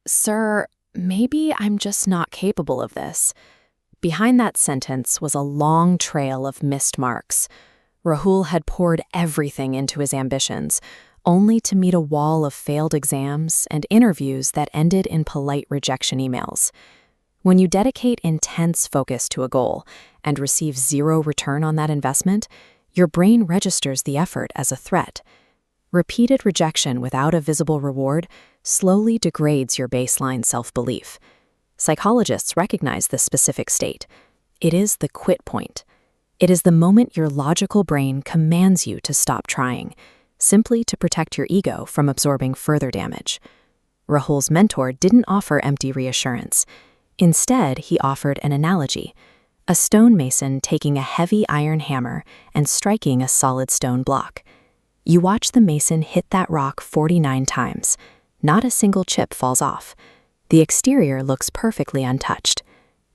Sir, maybe I'm just not capable of this. Behind that sentence was a long trail of missed marks. Rahul had poured everything into his ambitions, only to meet a wall of failed exams and interviews that ended in polite rejection emails. When you dedicate intense focus to a goal and receive zero return on that investment, your brain registers the effort as a threat. Repeated rejection without a visible reward slowly degrades your baseline self-belief. Psychologists recognize this specific state. It is the quit point. It is the moment your logical brain commands you to stop trying, simply to protect your ego from absorbing further damage. Rahul's mentor didn't offer empty reassurance. Instead, he offered an analogy: a stonemason taking a heavy iron hammer and striking a solid stone block. You watch the mason hit that rock 49 times. Not a single chip falls off. The exterior looks perfectly untouched.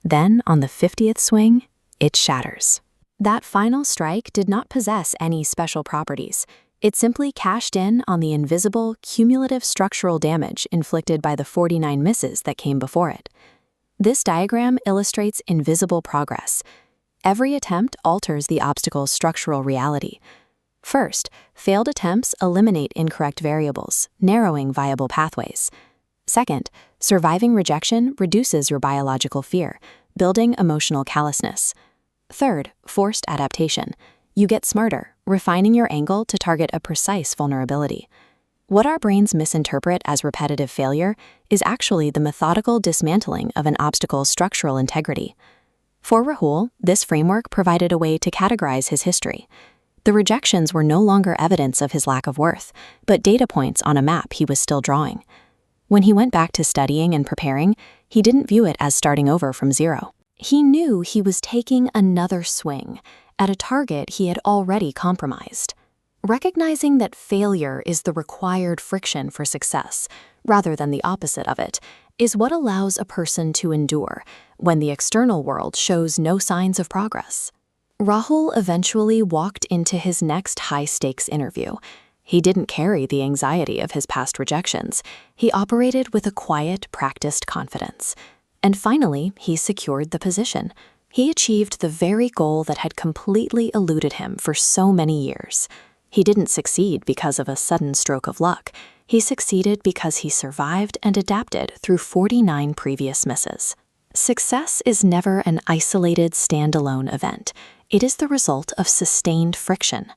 Then, on the 50th swing, it shatters. That final strike did not possess any special properties. It simply cashed in on the invisible, cumulative structural damage inflicted by the 49 misses that came before it. This diagram illustrates invisible progress. Every attempt alters the obstacle's structural reality. First, failed attempts eliminate incorrect variables, narrowing viable pathways. Second, surviving rejection reduces your biological fear, building emotional callousness. Third, forced adaptation. You get smarter, refining your angle to target a precise vulnerability. What our brains misinterpret as repetitive failure is actually the methodical dismantling of an obstacle's structural integrity. For Rahul, this framework provided a way to categorize his history. The rejections were no longer evidence of his lack of worth, but data points on a map he was still drawing. When he went back to studying and preparing, he didn't view it as starting over from zero. He knew he was taking another swing at a target he had already compromised. Recognizing that failure is the required friction for success, rather than the opposite of it, is what allows a person to endure when the external world shows no signs of progress. Rahul eventually walked into his next high-stakes interview. He didn't carry the anxiety of his past rejections. He operated with a quiet, practiced confidence. And finally, he secured the position. He achieved the very goal that had completely eluded him for so many years. He didn't succeed because of a sudden stroke of luck. He succeeded because he survived and adapted through 49 previous misses. Success is never an isolated, standalone event. It is the result of sustained friction.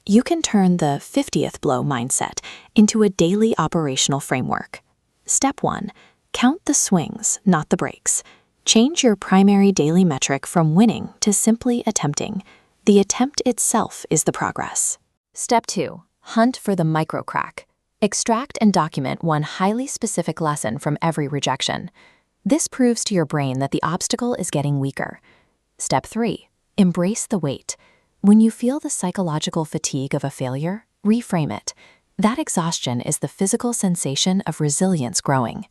You can turn the 50th blow mindset into a daily operational framework. Step 1. Count the swings, not the breaks. Change your primary daily metric from winning to simply attempting. The attempt itself is the progress. Step 2. Hunt for the micro-crack. Extract and document one highly specific lesson from every rejection. This proves to your brain that the obstacle is getting weaker. Step 3. Embrace the weight. When you feel the psychological fatigue of a failure, reframe it. That exhaustion is the physical sensation of resilience growing.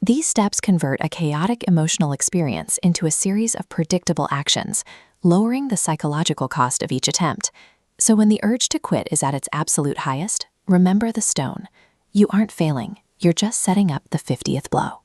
These steps convert a chaotic emotional experience into a series of predictable actions, lowering the psychological cost of each attempt. So when the urge to quit is at its absolute highest, remember the stone. You aren't failing, you're just setting up the 50th blow.